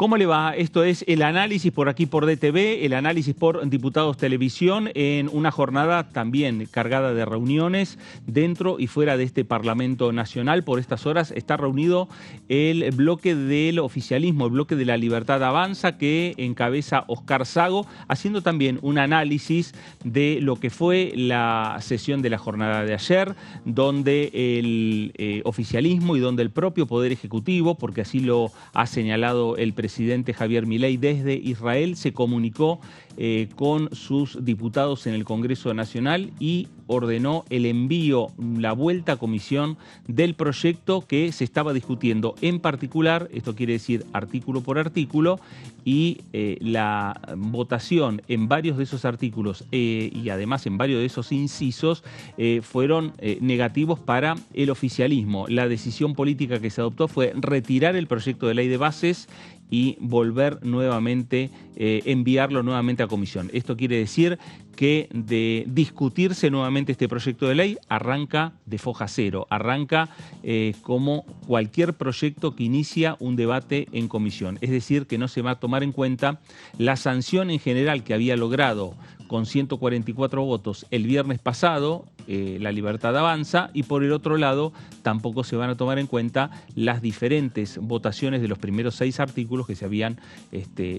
¿Cómo le va? Esto es el análisis por aquí por DTV, el análisis por Diputados Televisión, en una jornada también cargada de reuniones dentro y fuera de este Parlamento Nacional. Por estas horas está reunido el bloque del oficialismo, el bloque de La Libertad Avanza, que encabeza Oscar Sago, haciendo también un análisis de lo que fue la sesión de la jornada de ayer, donde el oficialismo y donde el propio Poder Ejecutivo, porque así lo ha señalado el presidente Javier Milei desde Israel, se comunicó con sus diputados en el Congreso Nacional y ordenó el envío, la vuelta a comisión del proyecto que se estaba discutiendo. En particular, esto quiere decir artículo por artículo, y la votación en varios de esos artículos y además en varios de esos incisos fueron negativos para el oficialismo. La decisión política que se adoptó fue retirar el proyecto de ley de bases y volver nuevamente, enviarlo nuevamente a comisión. Esto quiere decir que de discutirse nuevamente este proyecto de ley, arranca de foja cero, arranca como cualquier proyecto que inicia un debate en comisión. Es decir, que no se va a tomar en cuenta la sanción en general que había logrado con 144 votos el viernes pasado, La Libertad Avanza, y por el otro lado tampoco se van a tomar en cuenta las diferentes votaciones de los primeros 6 artículos que se habían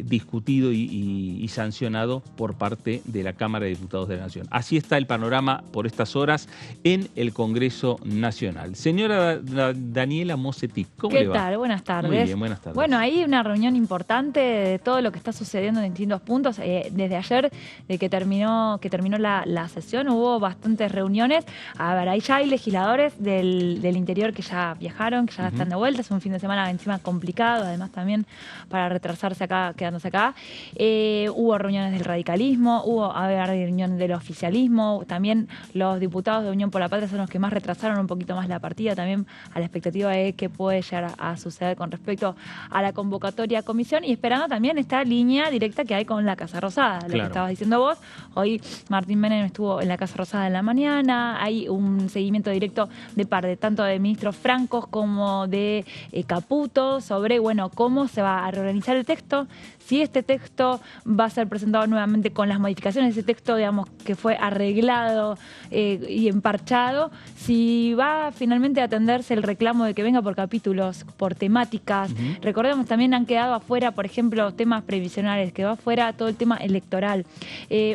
discutido y sancionado por parte de la Cámara de Diputados de la Nación. Así está el panorama por estas horas en el Congreso Nacional. Señora Daniela Mosetti, ¿cómo le va? ¿Qué tal? Buenas tardes. Muy bien, buenas tardes. Bueno, hay una reunión importante de todo lo que está sucediendo en distintos puntos. Desde ayer, de que terminó la sesión, hubo bastantes reuniones. A ver, ahí ya hay legisladores del interior que ya viajaron, que ya están de vuelta. Es un fin de semana encima complicado, además también para retrasarse acá, quedándose acá. Hubo reuniones del radicalismo, hubo reunión del oficialismo. También los diputados de Unión por la Patria son los que más retrasaron un poquito más la partida, también a la expectativa de qué puede llegar a suceder con respecto a la convocatoria a comisión, y esperando también esta línea directa que hay con la Casa Rosada, lo que estabas diciendo vos. Hoy Martín Menem estuvo en la Casa Rosada en la mañana. Hay un seguimiento directo de parte tanto de ministros francos como de Caputo sobre, bueno, cómo se va a reorganizar el texto, si este texto va a ser presentado nuevamente con las modificaciones de ese texto, digamos, que fue arreglado y emparchado, si va finalmente a atenderse el reclamo de que venga por capítulos, por temáticas. Recordemos, también han quedado afuera, por ejemplo, temas previsionales, quedó afuera todo el tema electoral.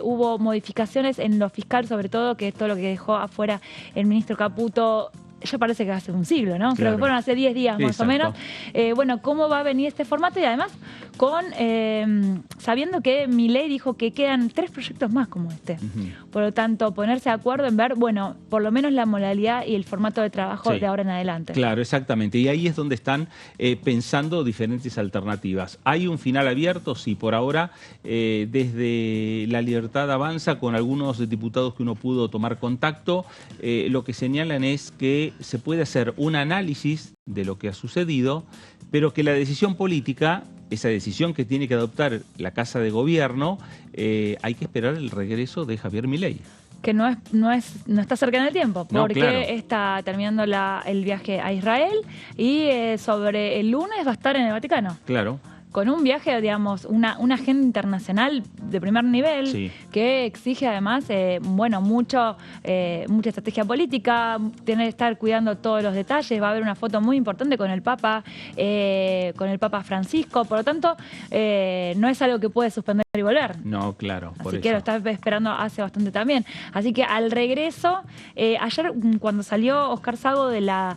Hubo modificaciones en lo fiscal, sobre todo, que es todo lo que dejó afuera el ministro Caputo. Ya parece que hace un siglo, ¿no? Creo que fueron hace 10 días más o menos. Bueno, ¿cómo va a venir este formato? Y además, sabiendo que Milei dijo que quedan 3 proyectos más como este. Por lo tanto, ponerse de acuerdo en ver, bueno, por lo menos la modalidad y el formato de trabajo de ahora en adelante. Claro, exactamente. Y ahí es donde están pensando diferentes alternativas. ¿Hay un final abierto? Sí, por ahora, desde La Libertad Avanza, con algunos diputados que uno pudo tomar contacto, lo que señalan es que se puede hacer un análisis de lo que ha sucedido, pero que la decisión política, esa decisión que tiene que adoptar la Casa de Gobierno, hay que esperar el regreso de Javier Milei. Que no está cerca en el tiempo, porque está terminando el viaje a Israel y sobre el lunes va a estar en el Vaticano. Claro. Con un viaje, digamos, una agenda internacional de primer nivel, que exige además, bueno, mucha estrategia política, tener que estar cuidando todos los detalles. Va a haber una foto muy importante con el Papa Francisco. Por lo tanto, no es algo que puede suspender y volver. No, claro. Así que lo está esperando hace bastante también. Así que al regreso, ayer cuando salió Oscar Sago de la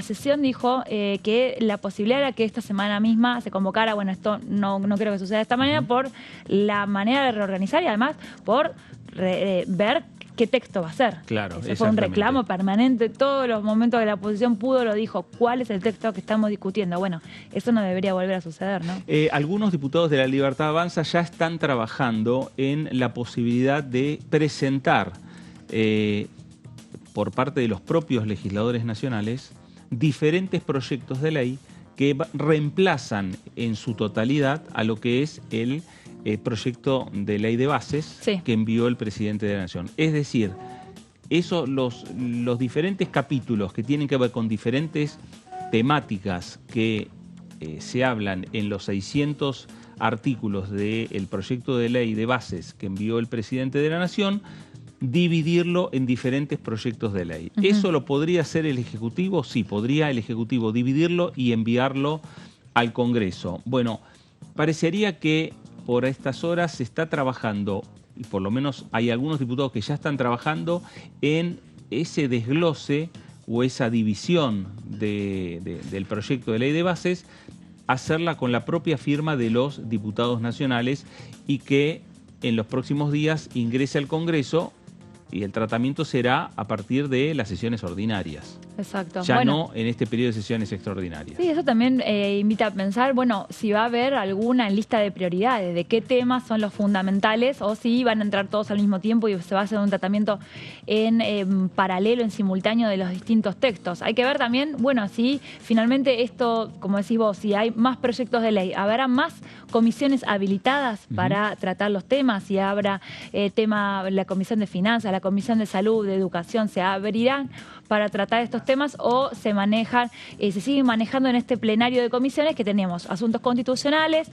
sesión, dijo que la posibilidad era que esta semana misma se convocara. Bueno, esto no creo que suceda de esta manera, por la manera de reorganizar y además por ver qué texto va a ser. Claro, ese fue un reclamo permanente. Todos los momentos que la oposición pudo lo dijo. ¿Cuál es el texto que estamos discutiendo? Bueno, eso no debería volver a suceder, ¿no? Algunos diputados de La Libertad Avanza ya están trabajando en la posibilidad de presentar por parte de los propios legisladores nacionales diferentes proyectos de ley que reemplazan en su totalidad a lo que es el proyecto de ley de bases que envió el presidente de la Nación. Es decir, los diferentes capítulos que tienen que ver con diferentes temáticas que se hablan en los 600 artículos del proyecto de ley de bases que envió el presidente de la Nación, dividirlo en diferentes proyectos de ley. ¿Eso lo podría hacer el Ejecutivo? Sí, podría el Ejecutivo dividirlo y enviarlo al Congreso. Bueno, parecería que por estas horas se está trabajando, y por lo menos hay algunos diputados que ya están trabajando en ese desglose o esa división del proyecto de ley de bases, hacerla con la propia firma de los diputados nacionales y que en los próximos días ingrese al Congreso, y el tratamiento será a partir de las sesiones ordinarias. Exacto. Ya no en este periodo de sesiones extraordinarias. Sí, eso también invita a pensar, bueno, si va a haber alguna lista de prioridades, de qué temas son los fundamentales, o si van a entrar todos al mismo tiempo y se va a hacer un tratamiento en paralelo, en simultáneo de los distintos textos. Hay que ver también, bueno, si finalmente esto, como decís vos, si hay más proyectos de ley, ¿habrá más comisiones habilitadas para tratar los temas? Si habrá la Comisión de Finanzas, la Comisión de Salud, de Educación, ¿se abrirán para tratar estos temas o se manejan, se siguen manejando en este plenario de comisiones que tenemos asuntos constitucionales,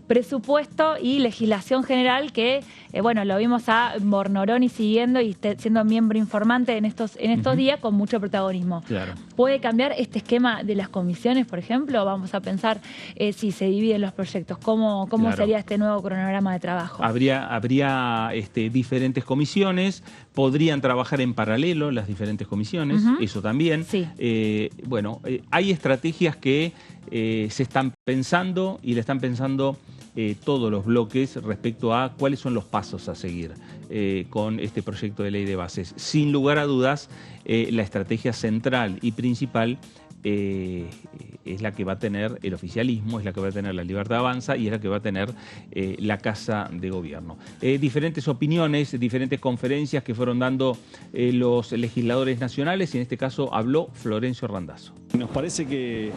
presupuesto y legislación general que, bueno, lo vimos a Bornoroni siguiendo y siendo miembro informante en estos días con mucho protagonismo. Claro. ¿Puede cambiar este esquema de las comisiones, por ejemplo? Vamos a pensar si se dividen los proyectos, ¿cómo sería este nuevo cronograma de trabajo? Habría diferentes comisiones, podrían trabajar en paralelo las diferentes comisiones, eso también. Sí. Hay estrategias que se están pensando y le están pensando todos los bloques respecto a cuáles son los pasos a seguir con este proyecto de ley de bases. Sin lugar a dudas, la estrategia central y principal es la que va a tener el oficialismo, es la que va a tener la Libertad Avanza y es la que va a tener la Casa de Gobierno. Diferentes opiniones, diferentes conferencias que fueron dando los legisladores nacionales, y en este caso habló Florencio Randazzo. Nos parece que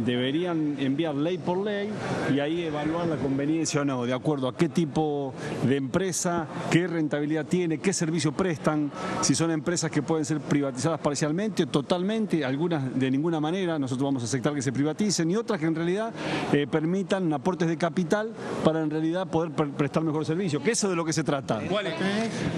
deberían enviar ley por ley y ahí evaluar la conveniencia o no, de acuerdo a qué tipo de empresa, qué rentabilidad tiene, qué servicio prestan, si son empresas que pueden ser privatizadas parcialmente o totalmente, algunas de ninguna manera, nosotros vamos a aceptar que se privaticen, y otras que en realidad permitan aportes de capital para en realidad poder prestar mejor servicio, que eso es de lo que se trata. ¿Cuál es?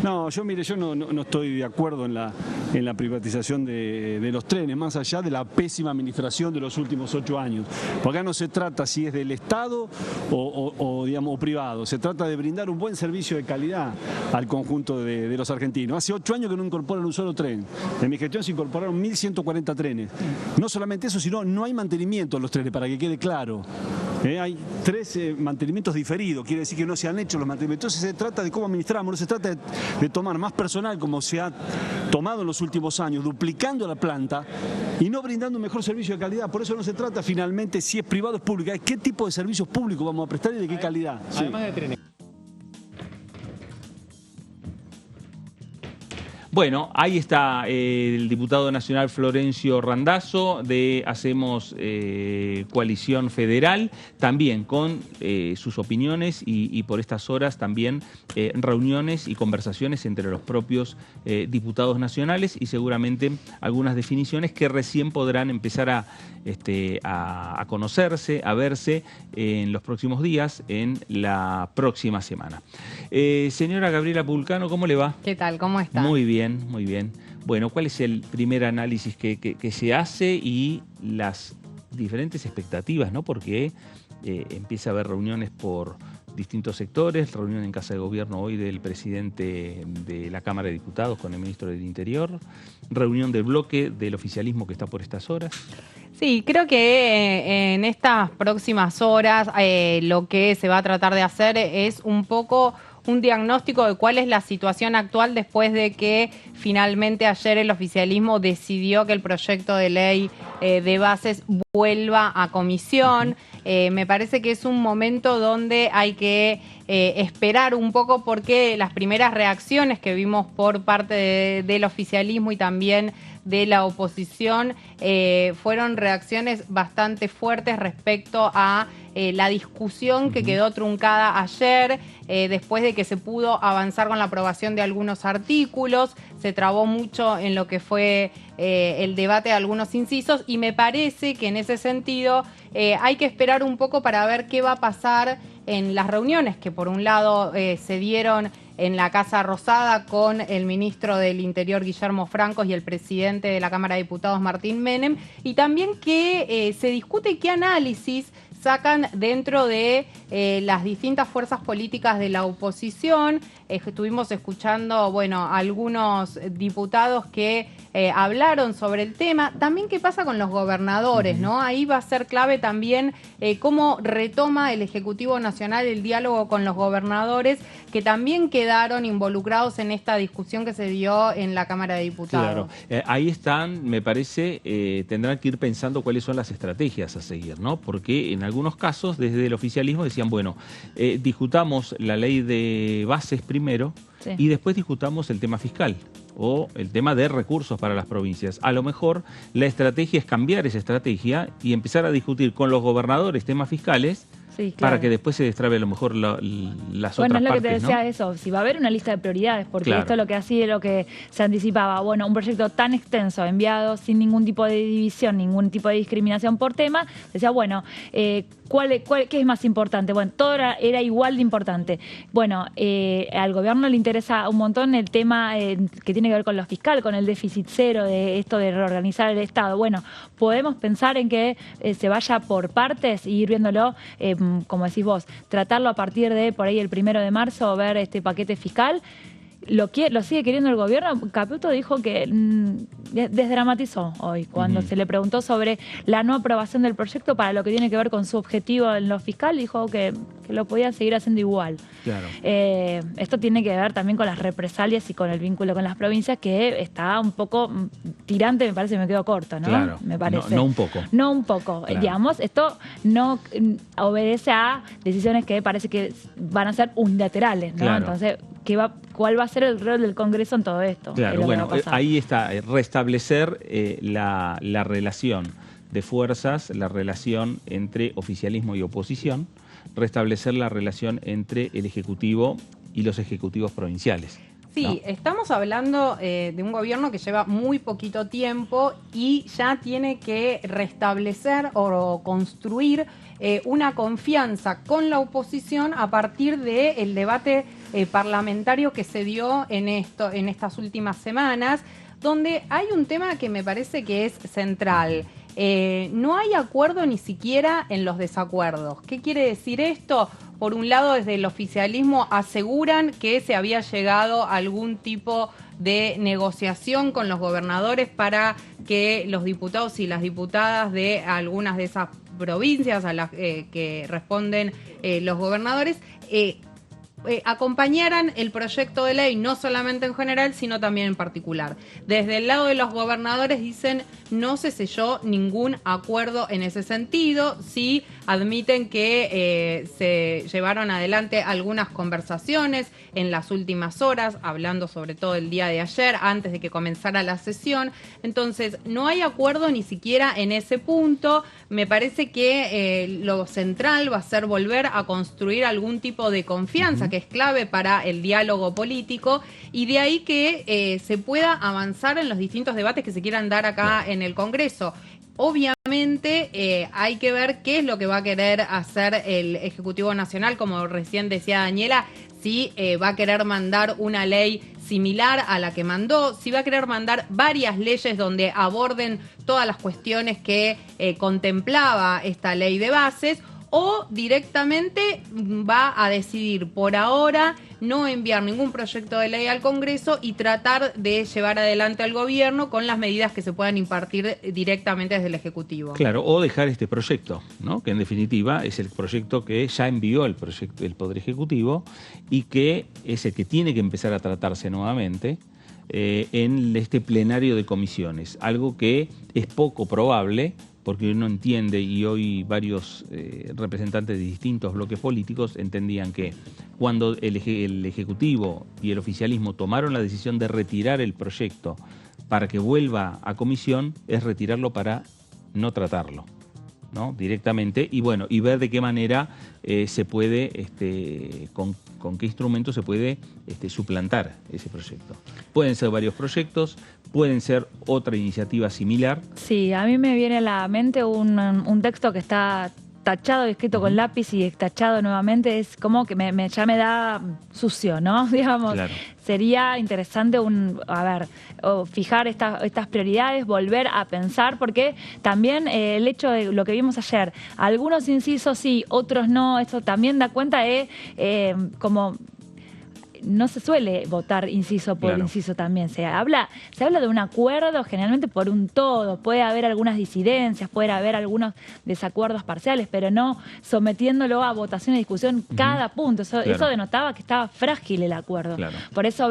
No, yo no estoy de acuerdo en la privatización de los trenes, más allá de la pésima administración de los últimos 8 años. Porque acá no se trata si es del Estado o privado, se trata de brindar un buen servicio de calidad al conjunto de los argentinos. Hace 8 años que no incorporan un solo tren. En mi gestión se incorporaron 1.140 trenes. No solamente eso, sino no hay mantenimiento en los trenes, para que quede claro. Hay 13 mantenimientos diferidos, quiere decir que no se han hecho los mantenimientos. Entonces se trata de cómo administramos, no se trata de tomar más personal como se ha tomado en los últimos años, duplicando la planta y no brindando un mejor servicio de calidad. Por eso no se trata finalmente si es privado o es público, es qué tipo de servicios públicos vamos a prestar y de qué calidad. Además de trenes. Bueno, ahí está el diputado nacional Florencio Randazzo de Hacemos Coalición Federal, también con sus opiniones y por estas horas también reuniones y conversaciones entre los propios diputados nacionales y seguramente algunas definiciones que recién podrán empezar a conocerse, a verse en los próximos días, en la próxima semana. Señora Gabriela Pulcano, ¿cómo le va? ¿Qué tal? ¿Cómo está? Muy bien, muy bien. Bueno, ¿cuál es el primer análisis que se hace y las diferentes expectativas, ¿no? Porque empieza a haber reuniones por distintos sectores, reunión en Casa de Gobierno hoy del presidente de la Cámara de Diputados con el ministro del Interior, reunión del bloque del oficialismo que está por estas horas. Sí, creo que en estas próximas horas lo que se va a tratar de hacer es un poco un diagnóstico de cuál es la situación actual después de que finalmente ayer el oficialismo decidió que el proyecto de ley de bases vuelva a comisión. Me parece que es un momento donde hay que esperar un poco, porque las primeras reacciones que vimos por parte del oficialismo y también de la oposición fueron reacciones bastante fuertes respecto a la discusión que quedó truncada ayer. después de que se pudo avanzar con la aprobación de algunos artículos, se trabó mucho en lo que fue el debate de algunos incisos, y me parece que en ese sentido hay que esperar un poco para ver qué va a pasar en las reuniones que por un lado se dieron en la Casa Rosada con el ministro del Interior Guillermo Francos y el presidente de la Cámara de Diputados Martín Menem, y también que se discute qué análisis sacan dentro de las distintas fuerzas políticas de la oposición. Estuvimos escuchando, bueno, algunos diputados que hablaron sobre el tema. También qué pasa con los gobernadores, ¿no? Ahí va a ser clave también cómo retoma el Ejecutivo Nacional el diálogo con los gobernadores, que también quedaron involucrados en esta discusión que se dio en la Cámara de Diputados. Claro, ahí están, me parece, tendrán que ir pensando cuáles son las estrategias a seguir, ¿no? Porque en algunos casos, desde el oficialismo decían, bueno, discutamos la ley de bases primero, sí, y después discutamos el tema fiscal o el tema de recursos para las provincias. A lo mejor la estrategia es cambiar esa estrategia y empezar a discutir con los gobernadores temas fiscales, sí, claro, para que después se destrabe a lo mejor las otras partes. Bueno, es lo que te decía, ¿no? Eso, si va a haber una lista de prioridades, porque claro, esto es lo que hacía, lo que se anticipaba. Bueno, un proyecto tan extenso, enviado sin ningún tipo de división, ningún tipo de discriminación por tema, decía, bueno, ¿qué es más importante? Bueno, todo era igual de importante. Bueno, al gobierno le interesa un montón el tema que tiene que ver con lo fiscal, con el déficit cero, de esto de reorganizar el Estado. Bueno, podemos pensar en que se vaya por partes y ir viéndolo, como decís vos, tratarlo a partir de por ahí el 1 de marzo, ver este paquete fiscal. Lo sigue queriendo el gobierno. Caputo dijo que desdramatizó hoy cuando se le preguntó sobre la no aprobación del proyecto para lo que tiene que ver con su objetivo en lo fiscal. Dijo que lo podían seguir haciendo igual. Claro. Esto tiene que ver también con las represalias y con el vínculo con las provincias, que está un poco tirante, me parece, me quedo corto, ¿no? Claro. Me parece. No un poco. No un poco. Claro. Digamos, esto no obedece a decisiones que parece que van a ser unilaterales, ¿no? Claro. Entonces, ¿cuál va a ser el rol del Congreso en todo esto? Claro, bueno, ahí está, restablecer la relación de fuerzas, la relación entre oficialismo y oposición, restablecer la relación entre el Ejecutivo y los ejecutivos provinciales. Sí, ¿no? Estamos hablando de un gobierno que lleva muy poquito tiempo y ya tiene que restablecer o construir una confianza con la oposición a partir del debate parlamentario que se dio en estas últimas semanas, donde hay un tema que me parece que es central. No hay acuerdo ni siquiera en los desacuerdos. ¿Qué quiere decir esto? Por un lado, desde el oficialismo aseguran que se había llegado a algún tipo de negociación con los gobernadores para que los diputados y las diputadas de algunas de esas provincias a las que responden los gobernadores acompañaran el proyecto de ley, no solamente en general, sino también en particular. Desde el lado de los gobernadores dicen no se selló ningún acuerdo en ese sentido, sí admiten que se llevaron adelante algunas conversaciones en las últimas horas, hablando sobre todo el día de ayer, antes de que comenzara la sesión. Entonces, no hay acuerdo ni siquiera en ese punto. Me parece que lo central va a ser volver a construir algún tipo de confianza, que es clave para el diálogo político, y de ahí que se pueda avanzar en los distintos debates que se quieran dar acá en el Congreso. Obviamente hay que ver qué es lo que va a querer hacer el Ejecutivo Nacional, como recién decía Daniela, si va a querer mandar una ley similar a la que mandó, si va a querer mandar varias leyes donde aborden todas las cuestiones que contemplaba esta ley de bases, o directamente va a decidir por ahora no enviar ningún proyecto de ley al Congreso y tratar de llevar adelante al gobierno con las medidas que se puedan impartir directamente desde el Ejecutivo. Claro, o dejar este proyecto, ¿no? Que en definitiva es el proyecto que ya envió el Poder Ejecutivo y que es el que tiene que empezar a tratarse nuevamente en este plenario de comisiones, algo que es poco probable, porque uno entiende, y hoy varios representantes de distintos bloques políticos entendían que cuando el Ejecutivo y el oficialismo tomaron la decisión de retirar el proyecto para que vuelva a comisión, es retirarlo para no tratarlo. ¿no? Directamente, y bueno, y ver de qué manera se puede, con qué instrumento se puede suplantar ese proyecto. Pueden ser varios proyectos, pueden ser otra iniciativa similar. Sí, a mí me viene a la mente un texto que está tachado y escrito con lápiz y tachado nuevamente, es como que ya me da sucio, ¿no? Digamos, Claro. sería interesante fijar estas prioridades, volver a pensar, porque también el hecho de lo que vimos ayer, algunos incisos sí, otros no, eso también da cuenta de como no se suele votar inciso por inciso también. Se habla de un acuerdo generalmente por un todo. Puede haber algunas disidencias, puede haber algunos desacuerdos parciales, pero no sometiéndolo a votación y discusión cada punto. Eso denotaba que estaba frágil el acuerdo. Claro. Por eso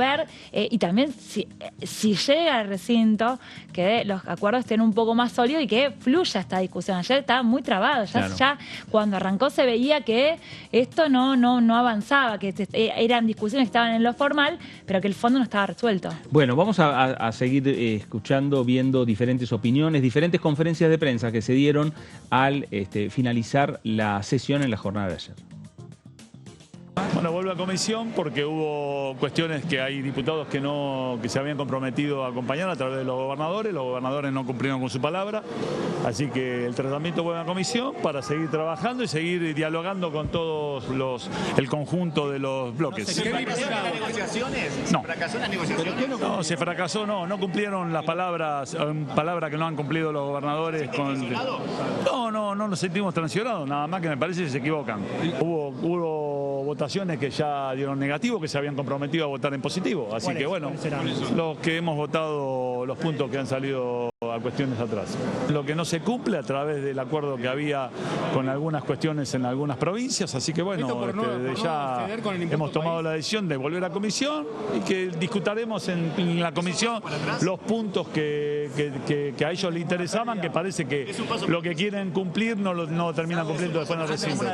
y también si llega al recinto, que los acuerdos estén un poco más sólidos y que fluya esta discusión. Ayer estaba muy trabado. Ya cuando arrancó se veía que esto no avanzaba, que eran discusiones que estaban en lo formal, pero que el fondo no estaba resuelto. Bueno, vamos a seguir escuchando, viendo diferentes opiniones, diferentes conferencias de prensa que se dieron al finalizar la sesión en la jornada de ayer. Bueno, vuelve a comisión porque hubo cuestiones que hay diputados que se habían comprometido a acompañar a través de los gobernadores no cumplieron con su palabra, así que el tratamiento vuelve a comisión para seguir trabajando y seguir dialogando con todos el conjunto de los bloques. ¿Se fracasaron las negociaciones? No. ¿Fracasó las negociaciones? No, se fracasó, no cumplieron las palabras que no han cumplido los gobernadores. No nos sentimos transicionados, nada más que me parece que se equivocan. Hubo votaciones que ya dieron negativo, que se habían comprometido a votar en positivo. Así que bueno, los que hemos votado los puntos que han salido a cuestiones atrás. Lo que no se cumple a través del acuerdo que había con algunas cuestiones en algunas provincias, así que bueno, ya hemos tomado la decisión de volver a comisión y que discutiremos en la comisión los puntos que a ellos les interesaban, que parece que lo que quieren cumplir no terminan cumpliendo después en el recinto.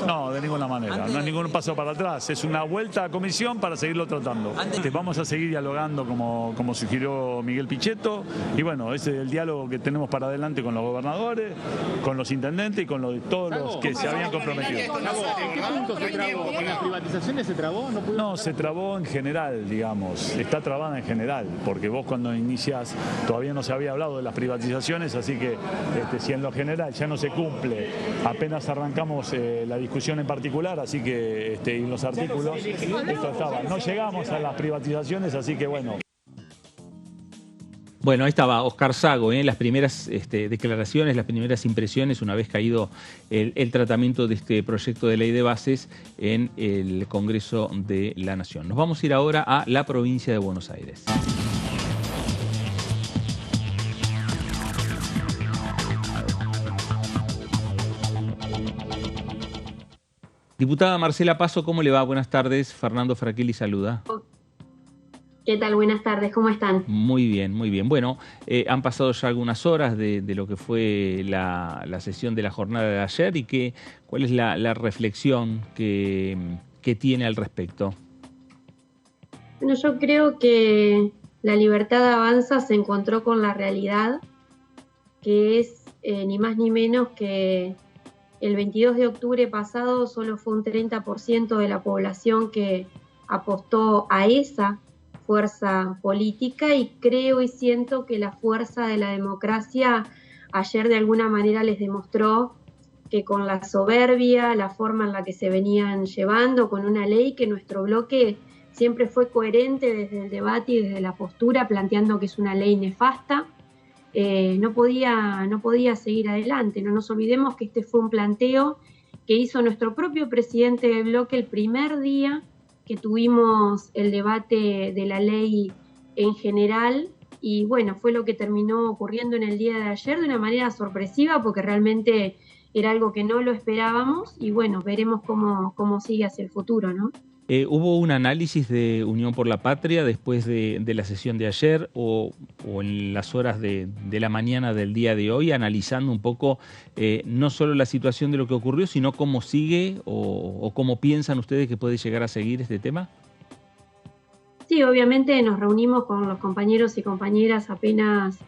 No, de ninguna manera, no es ningún paso para atrás, es una vuelta a comisión para seguirlo tratando. Vamos a seguir dialogando como sugirió Miguel Pichetto y bueno, ese es el diálogo que tenemos para adelante con los gobernadores, con los intendentes y con todos los que se habían comprometido. ¿En qué punto se trabó? ¿En las privatizaciones se trabó? No, se trabó en general, digamos, está trabada en general, porque vos cuando iniciás todavía no se había hablado de las privatizaciones, así que si en lo general ya no se cumple, apenas arrancamos la discusión en particular, así que y los artículos, esto estaba. No llegamos a las privatizaciones, así que bueno. Bueno, ahí estaba Oscar Sago, las primeras declaraciones, las primeras impresiones una vez caído el tratamiento de este proyecto de ley de bases en el Congreso de la Nación. Nos vamos a ir ahora a la provincia de Buenos Aires. Diputada Marcela Paso, ¿cómo le va? Buenas tardes. Fernando Fraquelli saluda. ¿Qué tal? Buenas tardes, ¿cómo están? Muy bien, muy bien. Bueno, han pasado ya algunas horas de lo que fue la sesión de la jornada de ayer y ¿cuál es la reflexión que tiene al respecto? Bueno, yo creo que la Libertad Avanza se encontró con la realidad, que es ni más ni menos que el 22 de octubre pasado solo fue un 30% de la población que apostó a esa fuerza política y creo y siento que la fuerza de la democracia ayer de alguna manera les demostró que con la soberbia, la forma en la que se venían llevando, con una ley que nuestro bloque siempre fue coherente desde el debate y desde la postura, planteando que es una ley nefasta, no podía seguir adelante. No nos olvidemos que este fue un planteo que hizo nuestro propio presidente del bloque el primer día que tuvimos el debate de la ley en general y bueno, fue lo que terminó ocurriendo en el día de ayer de una manera sorpresiva porque realmente era algo que no lo esperábamos y bueno, veremos cómo sigue hacia el futuro, ¿no? ¿Hubo un análisis de Unión por la Patria después de la sesión de ayer o en las horas de la mañana del día de hoy, analizando un poco no solo la situación de lo que ocurrió, sino cómo sigue o cómo piensan ustedes que puede llegar a seguir este tema? Sí, obviamente nos reunimos con los compañeros y compañeras apenas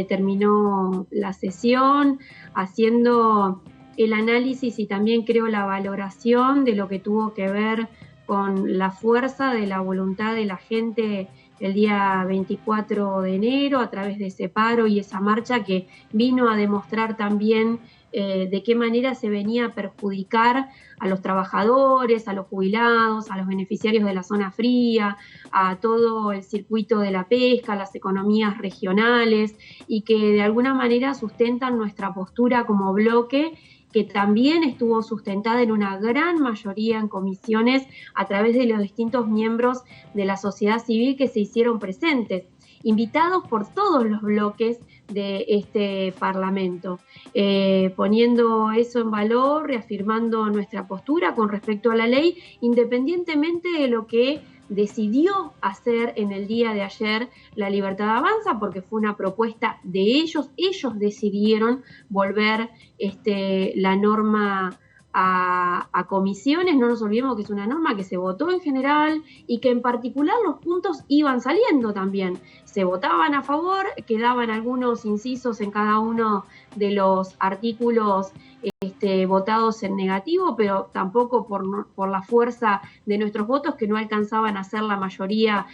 terminó la sesión, haciendo el análisis y también creo la valoración de lo que tuvo que ver con la fuerza de la voluntad de la gente el día 24 de enero a través de ese paro y esa marcha que vino a demostrar también de qué manera se venía a perjudicar a los trabajadores, a los jubilados, a los beneficiarios de la zona fría, a todo el circuito de la pesca, las economías regionales y que de alguna manera sustentan nuestra postura como bloque, que también estuvo sustentada en una gran mayoría en comisiones a través de los distintos miembros de la sociedad civil que se hicieron presentes, invitados por todos los bloques de este Parlamento, poniendo eso en valor, reafirmando nuestra postura con respecto a la ley, independientemente de lo que decidió hacer en el día de ayer La Libertad Avanza, porque fue una propuesta de ellos decidieron volver la norma a comisiones. No nos olvidemos que es una norma que se votó en general y que en particular los puntos iban saliendo también. Se votaban a favor, quedaban algunos incisos en cada uno de los artículos votados en negativo, pero tampoco por la fuerza de nuestros votos que no alcanzaban a ser la mayoría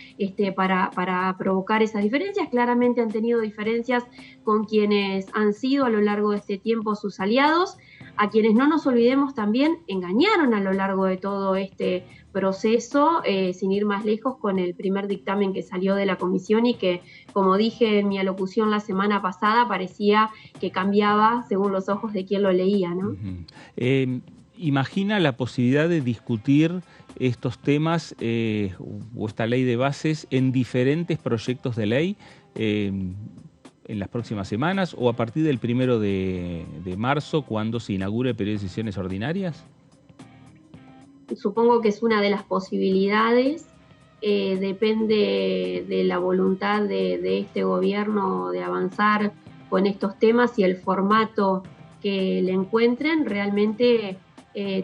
para provocar esas diferencias. Claramente han tenido diferencias con quienes han sido a lo largo de este tiempo sus aliados, a quienes no nos olvidemos también engañaron a lo largo de todo este proceso, sin ir más lejos, con el primer dictamen que salió de la comisión y que, como dije en mi alocución la semana pasada, parecía que cambiaba según los ojos de quien lo leía, ¿no? ¿Imagina la posibilidad de discutir estos temas o esta ley de bases en diferentes proyectos de ley en las próximas semanas o a partir del 1 de marzo, cuando se inaugure el periodo de sesiones ordinarias? Supongo que es una de las posibilidades, depende de la voluntad de este gobierno de avanzar con estos temas y el formato que le encuentren. Realmente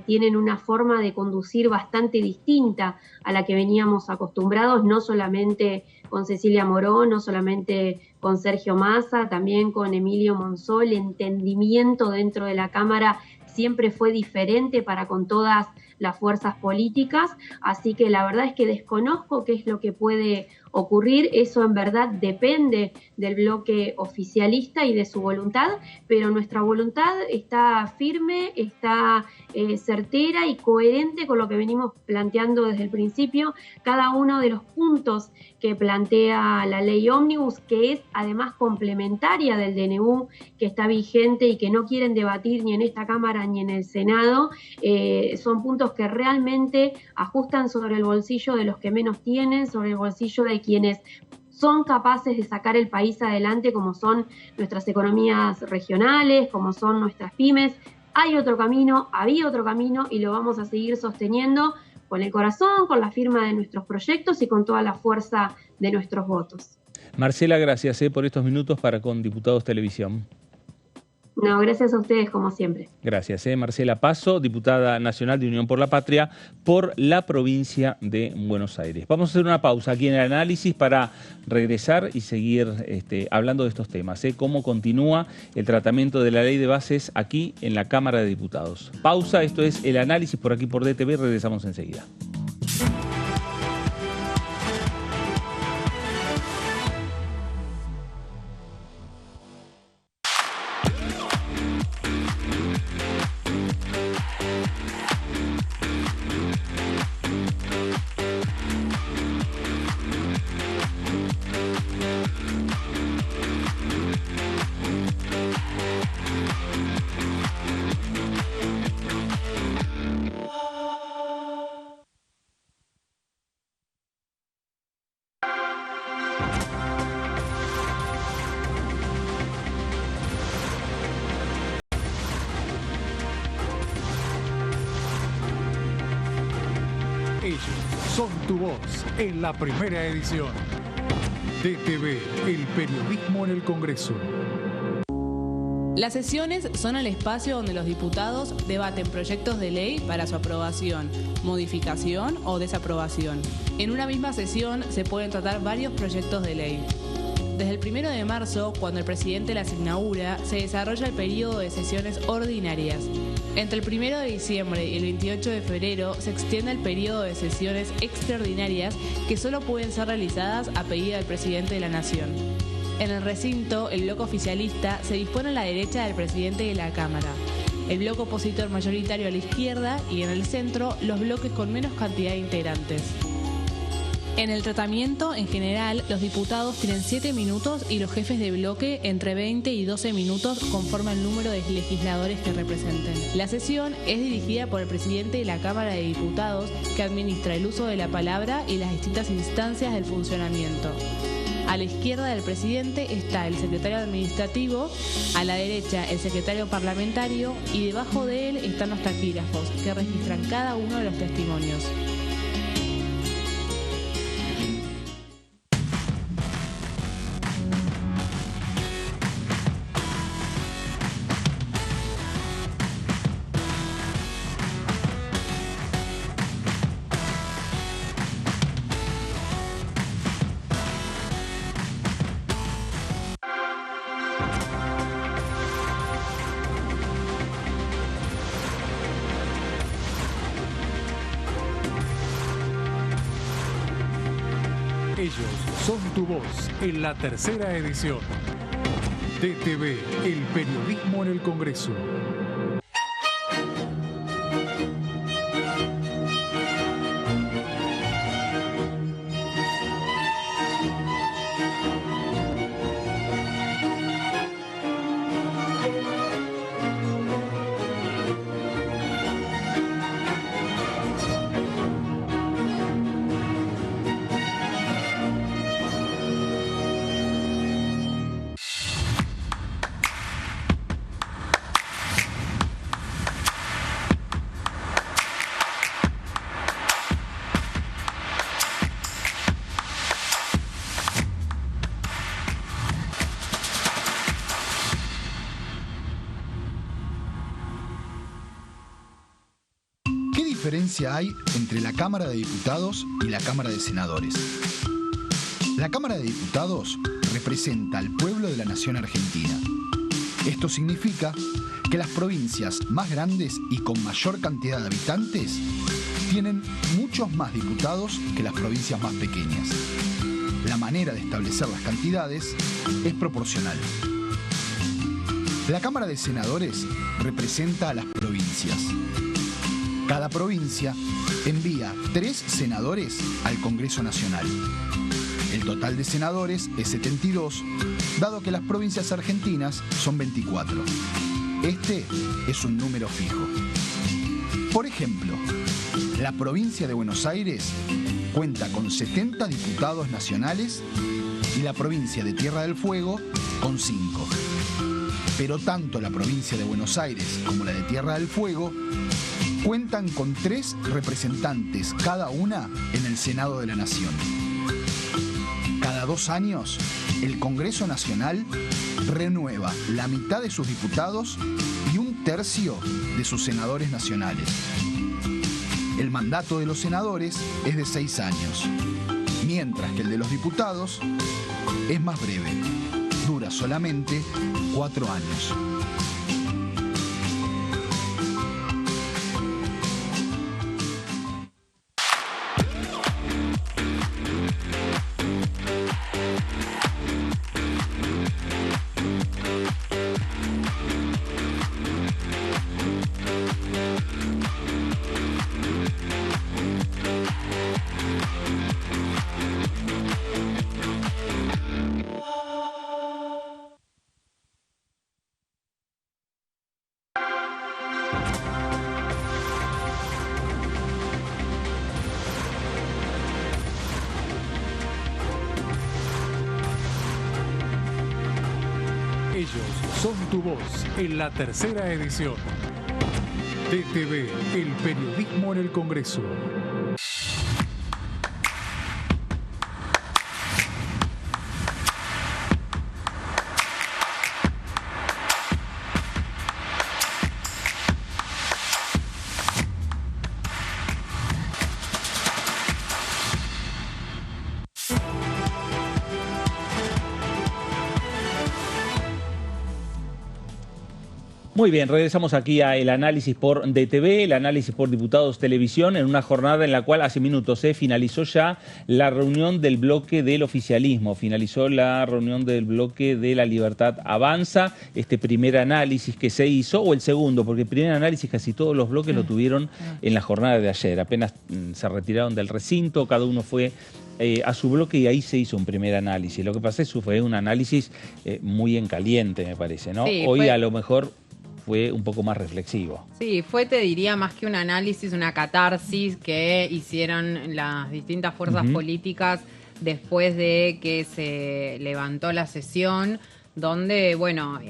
tienen una forma de conducir bastante distinta a la que veníamos acostumbrados, no solamente con Cecilia Morón, no solamente con Sergio Massa, también con Emilio Monzó. El entendimiento dentro de la Cámara siempre fue diferente para con todas las fuerzas políticas, así que la verdad es que desconozco qué es lo que puede ocurrir. Eso en verdad depende del bloque oficialista y de su voluntad, pero nuestra voluntad está firme, está certera y coherente con lo que venimos planteando desde el principio. Cada uno de los puntos que plantea la ley ómnibus, que es además complementaria del DNU que está vigente y que no quieren debatir ni en esta Cámara ni en el Senado, son puntos que realmente ajustan sobre el bolsillo de los que menos tienen, sobre el bolsillo de quienes son capaces de sacar el país adelante, como son nuestras economías regionales, como son nuestras pymes. Hay otro camino, había otro camino y lo vamos a seguir sosteniendo con el corazón, con la firma de nuestros proyectos y con toda la fuerza de nuestros votos. Marcela, gracias por estos minutos para con Diputados Televisión. No, gracias a ustedes como siempre. Gracias. Marcela Paso, diputada nacional de Unión por la Patria por la provincia de Buenos Aires. Vamos a hacer una pausa aquí en el análisis para regresar y seguir hablando de estos temas. Cómo continúa el tratamiento de la ley de bases aquí en la Cámara de Diputados. Pausa, esto es el análisis por aquí por DTV, regresamos enseguida. Ellos son tu voz en la primera edición. DTV, el periodismo en el Congreso. Las sesiones son el espacio donde los diputados debaten proyectos de ley para su aprobación, modificación o desaprobación. En una misma sesión se pueden tratar varios proyectos de ley. Desde el 1 de marzo, cuando el presidente las inaugura, se desarrolla el periodo de sesiones ordinarias. Entre el 1 de diciembre y el 28 de febrero se extiende el periodo de sesiones extraordinarias que solo pueden ser realizadas a pedido del presidente de la Nación. En el recinto, el bloque oficialista se dispone a la derecha del presidente de la Cámara, el bloque opositor mayoritario a la izquierda y en el centro los bloques con menos cantidad de integrantes. En el tratamiento, en general, los diputados tienen 7 minutos y los jefes de bloque entre 20 y 12 minutos conforme al número de legisladores que representen. La sesión es dirigida por el presidente de la Cámara de Diputados, que administra el uso de la palabra y las distintas instancias del funcionamiento. A la izquierda del presidente está el secretario administrativo, a la derecha el secretario parlamentario y debajo de él están los taquígrafos, que registran cada uno de los testimonios. Ellos son tu voz en la tercera edición. DTV, el periodismo en el Congreso. ¿Qué diferencia hay entre la Cámara de Diputados y la Cámara de Senadores? La Cámara de Diputados representa al pueblo de la nación argentina. Esto significa que las provincias más grandes y con mayor cantidad de habitantes tienen muchos más diputados que las provincias más pequeñas. La manera de establecer las cantidades es proporcional. La Cámara de Senadores representa a las provincias. Cada provincia envía 3 senadores al Congreso Nacional. El total de senadores es 72, dado que las provincias argentinas son 24. Este es un número fijo. Por ejemplo, la provincia de Buenos Aires cuenta con 70 diputados nacionales y la provincia de Tierra del Fuego con 5. Pero tanto la provincia de Buenos Aires como la de Tierra del Fuego cuentan con 3 representantes cada una en el Senado de la Nación. Cada 2 años, el Congreso Nacional renueva la mitad de sus diputados y 1/3 de sus senadores nacionales. El mandato de los senadores es de 6 años, mientras que el de los diputados es más breve, dura solamente 4 años. Ellos son tu voz en la tercera edición. DTV, el periodismo en el Congreso. Muy bien, regresamos aquí a el análisis por DTV, el análisis por Diputados Televisión, en una jornada en la cual hace minutos finalizó ya la reunión del bloque del oficialismo, finalizó la reunión del bloque de La Libertad Avanza, este primer análisis que se hizo, o el segundo, porque el primer análisis casi todos los bloques lo tuvieron en la jornada de ayer, apenas se retiraron del recinto, cada uno fue a su bloque y ahí se hizo un primer análisis. Lo que pasa es que fue un análisis muy en caliente, me parece, ¿no? Sí, hoy a lo mejor fue un poco más reflexivo. Sí, fue, te diría, más que un análisis, una catarsis que hicieron las distintas fuerzas políticas después de que se levantó la sesión, donde, bueno,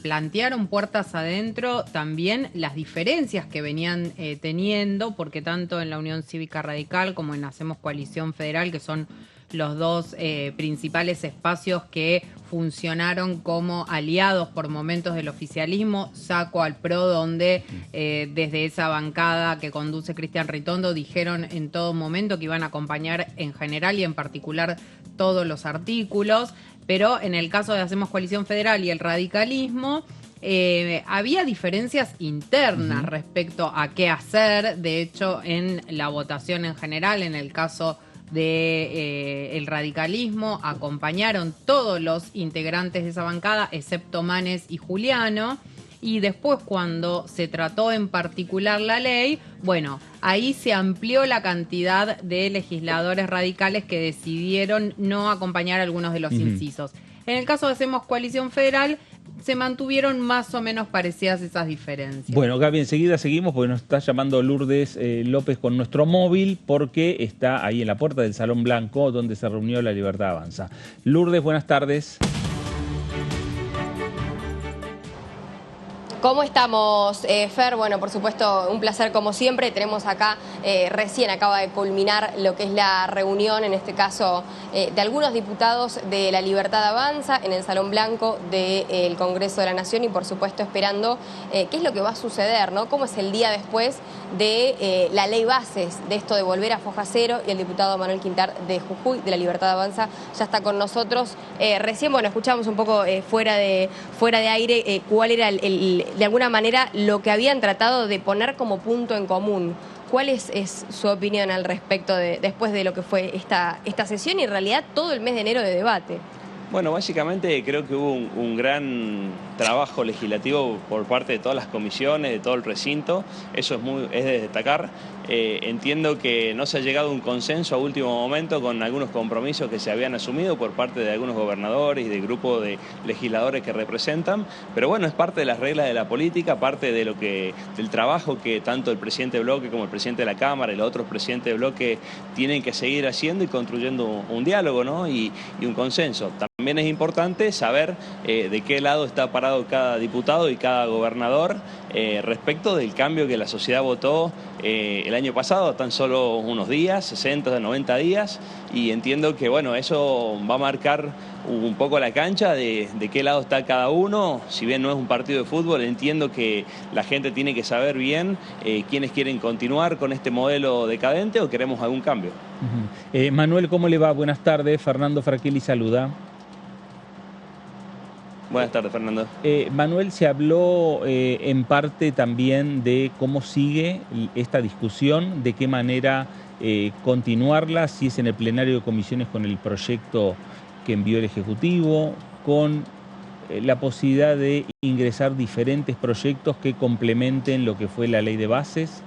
plantearon puertas adentro también las diferencias que venían teniendo, porque tanto en la Unión Cívica Radical como en Hacemos Coalición Federal, que son los dos principales espacios que funcionaron como aliados por momentos del oficialismo, saco al PRO, donde desde esa bancada que conduce Cristian Ritondo dijeron en todo momento que iban a acompañar en general y en particular todos los artículos, pero en el caso de Hacemos Coalición Federal y el radicalismo, había diferencias internas respecto a qué hacer. De hecho, en la votación en general, en el caso de el radicalismo, acompañaron todos los integrantes de esa bancada, excepto Manes y Juliano, y después cuando se trató en particular la ley, bueno, ahí se amplió la cantidad de legisladores radicales que decidieron no acompañar algunos de los incisos. En el caso de Hacemos Coalición Federal, se mantuvieron más o menos parecidas esas diferencias. Bueno, Gaby, enseguida seguimos porque nos está llamando Lourdes López con nuestro móvil porque está ahí en la puerta del Salón Blanco donde se reunió La Libertad Avanza. Lourdes, buenas tardes. ¿Cómo estamos, Fer? Bueno, por supuesto, un placer como siempre. Tenemos acá, recién acaba de culminar lo que es la reunión, en este caso, de algunos diputados de La Libertad Avanza en el Salón Blanco del Congreso de la Nación y, por supuesto, esperando qué es lo que va a suceder, ¿no? Cómo es el día después de la ley bases, de esto de volver a foja cero, y el diputado Manuel Quintar de Jujuy, de La Libertad Avanza, ya está con nosotros. Recién, bueno, escuchamos un poco fuera de aire cuál era de alguna manera lo que habían tratado de poner como punto en común. ¿Cuál es su opinión al respecto después de lo que fue esta sesión y en realidad todo el mes de enero de debate? Bueno, básicamente creo que hubo un gran trabajo legislativo por parte de todas las comisiones, de todo el recinto. Eso es de destacar. Entiendo que no se ha llegado a un consenso a último momento con algunos compromisos que se habían asumido por parte de algunos gobernadores y del grupo de legisladores que representan, pero bueno, es parte de las reglas de la política, parte de del trabajo que tanto el presidente de bloque como el presidente de la Cámara y los otros presidentes de bloque tienen que seguir haciendo y construyendo un diálogo, ¿no? y un consenso. También es importante saber de qué lado está parado cada diputado y cada gobernador respecto del cambio que la sociedad votó el año pasado, tan solo unos días, 60, 90 días, y entiendo que bueno, eso va a marcar un poco la cancha de qué lado está cada uno. Si bien no es un partido de fútbol, entiendo que la gente tiene que saber bien quiénes quieren continuar con este modelo decadente o queremos algún cambio. Manuel, ¿cómo le va? Buenas tardes, Fernando Fraquelli saluda. Buenas tardes, Fernando. Manuel, se habló en parte también de cómo sigue esta discusión, de qué manera continuarla, si es en el plenario de comisiones con el proyecto que envió el Ejecutivo, con la posibilidad de ingresar diferentes proyectos que complementen lo que fue la ley de bases.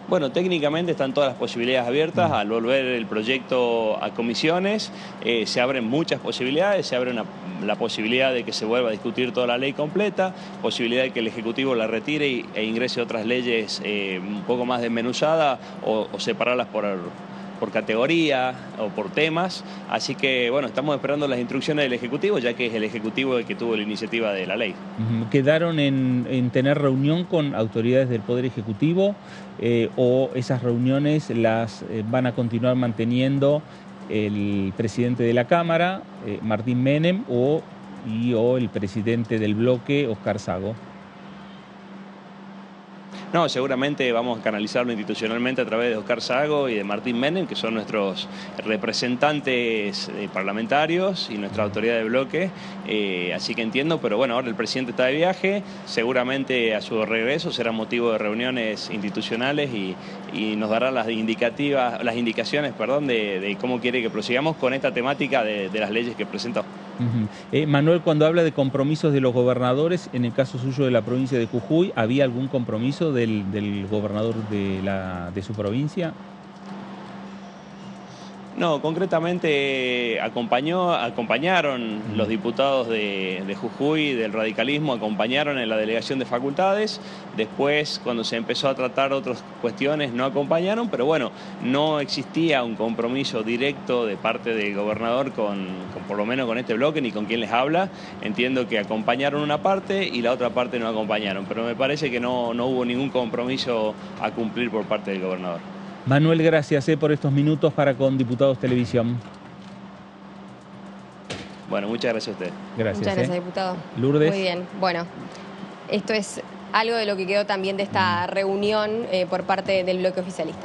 Bueno, técnicamente están todas las posibilidades abiertas. Al volver el proyecto a comisiones, se abren muchas posibilidades. Se abre la posibilidad de que se vuelva a discutir toda la ley completa, posibilidad de que el Ejecutivo la retire e ingrese otras leyes un poco más desmenuzadas o separarlas por categoría o por temas. Así que, bueno, estamos esperando las instrucciones del Ejecutivo, ya que es el Ejecutivo el que tuvo la iniciativa de la ley. ¿Quedaron en tener reunión con autoridades del Poder Ejecutivo o esas reuniones las van a continuar manteniendo el presidente de la Cámara, Martín Menem, o el presidente del bloque, Oscar Sago? No, seguramente vamos a canalizarlo institucionalmente a través de Oscar Sago y de Martín Menem, que son nuestros representantes parlamentarios y nuestra autoridad de bloque, así que entiendo, pero bueno, ahora el presidente está de viaje, seguramente a su regreso será motivo de reuniones institucionales y nos dará las indicaciones de cómo quiere que prosigamos con esta temática de las leyes que presentó. Manuel, cuando habla de compromisos de los gobernadores, en el caso suyo de la provincia de Jujuy, ¿había algún compromiso del gobernador de su provincia? No, concretamente acompañaron los diputados de Jujuy, del radicalismo, acompañaron en la delegación de facultades. Después, cuando se empezó a tratar otras cuestiones, no acompañaron, pero bueno, no existía un compromiso directo de parte del gobernador por lo menos con este bloque, ni con quien les habla. Entiendo que acompañaron una parte y la otra parte no acompañaron, pero me parece que no hubo ningún compromiso a cumplir por parte del gobernador. Manuel, gracias por estos minutos para con Diputados Televisión. Bueno, muchas gracias a usted. Gracias. Muchas gracias, diputado. Lourdes. Muy bien. Bueno, esto es algo de lo que quedó también de esta reunión por parte del bloque oficialista.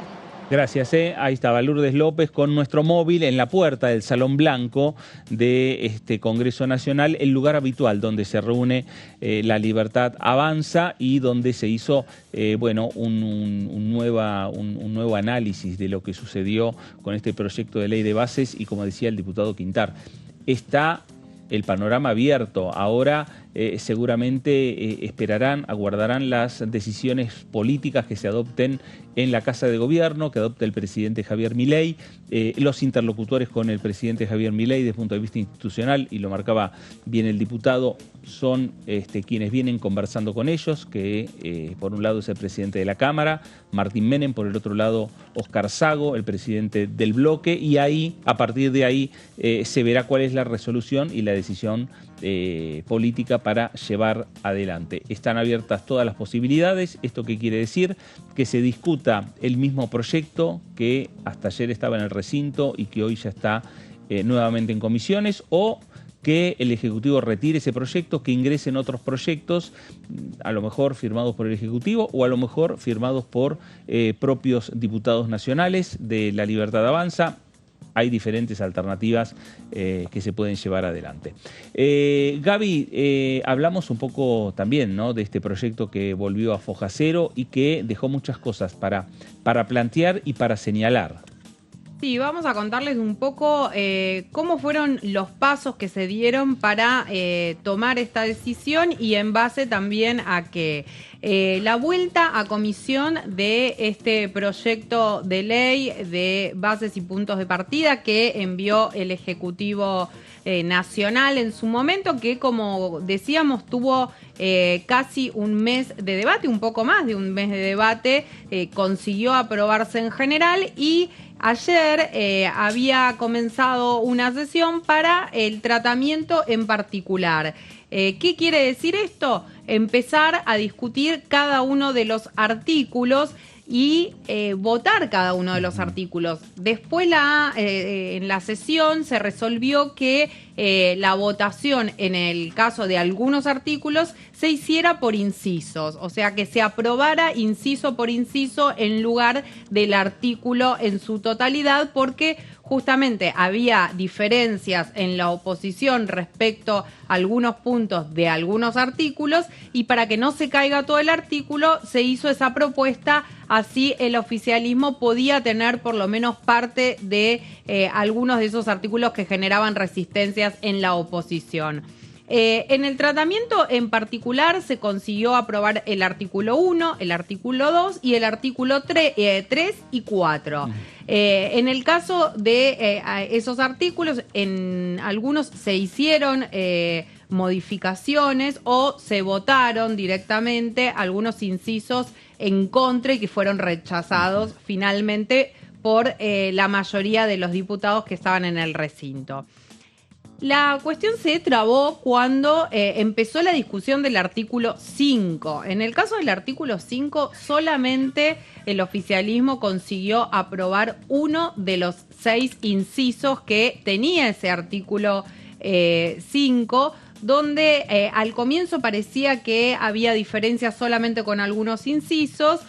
Gracias. Ahí estaba Lourdes López con nuestro móvil en la puerta del Salón Blanco de este Congreso Nacional, el lugar habitual donde se reúne La Libertad Avanza y donde se hizo un nuevo análisis de lo que sucedió con este proyecto de ley de bases y, como decía el diputado Quintar, está el panorama abierto. Ahora seguramente aguardarán las decisiones políticas que se adopten en la Casa de Gobierno, que adopte el presidente Javier Milei, los interlocutores con el presidente Javier Milei desde el punto de vista institucional, y lo marcaba bien el diputado, son quienes vienen conversando con ellos, que por un lado es el presidente de la Cámara, Martín Menem, por el otro lado Oscar Sago, el presidente del bloque, y ahí, a partir de ahí, se verá cuál es la resolución y la decisión política para llevar adelante. Están abiertas todas las posibilidades. ¿Esto qué quiere decir? Que se discuta el mismo proyecto que hasta ayer estaba en el recinto y que hoy ya está nuevamente en comisiones, o que el Ejecutivo retire ese proyecto, que ingresen otros proyectos, a lo mejor firmados por el Ejecutivo o a lo mejor firmados por propios diputados nacionales de La Libertad Avanza. Hay diferentes alternativas que se pueden llevar adelante. Gaby, hablamos un poco también, ¿no?, de este proyecto que volvió a foja cero y que dejó muchas cosas para plantear y para señalar. Sí, vamos a contarles un poco cómo fueron los pasos que se dieron para tomar esta decisión, y en base también a que la vuelta a comisión de este proyecto de ley de bases y puntos de partida que envió el Ejecutivo Nacional en su momento, que, como decíamos, tuvo casi un mes de debate, un poco más de un mes de debate, consiguió aprobarse en general, y ayer había comenzado una sesión para el tratamiento en particular. ¿Qué quiere decir esto? Empezar a discutir cada uno de los artículos y votar cada uno de los artículos. Después en la sesión se resolvió que la votación en el caso de algunos artículos se hiciera por incisos, o sea, que se aprobara inciso por inciso en lugar del artículo en su totalidad, porque justamente había diferencias en la oposición respecto a algunos puntos de algunos artículos, y para que no se caiga todo el artículo se hizo esa propuesta, así el oficialismo podía tener por lo menos parte de algunos de esos artículos que generaban resistencias en la oposición. En el tratamiento en particular se consiguió aprobar el artículo 1, el artículo 2 y el artículo 3 y 4. En el caso de esos artículos, en algunos se hicieron modificaciones o se votaron directamente algunos incisos en contra y que fueron rechazados finalmente por la mayoría de los diputados que estaban en el recinto. La cuestión se trabó cuando empezó la discusión del artículo 5. En el caso del artículo 5, solamente el oficialismo consiguió aprobar uno de los 6 incisos que tenía ese artículo 5, donde al comienzo parecía que había diferencias solamente con algunos incisos,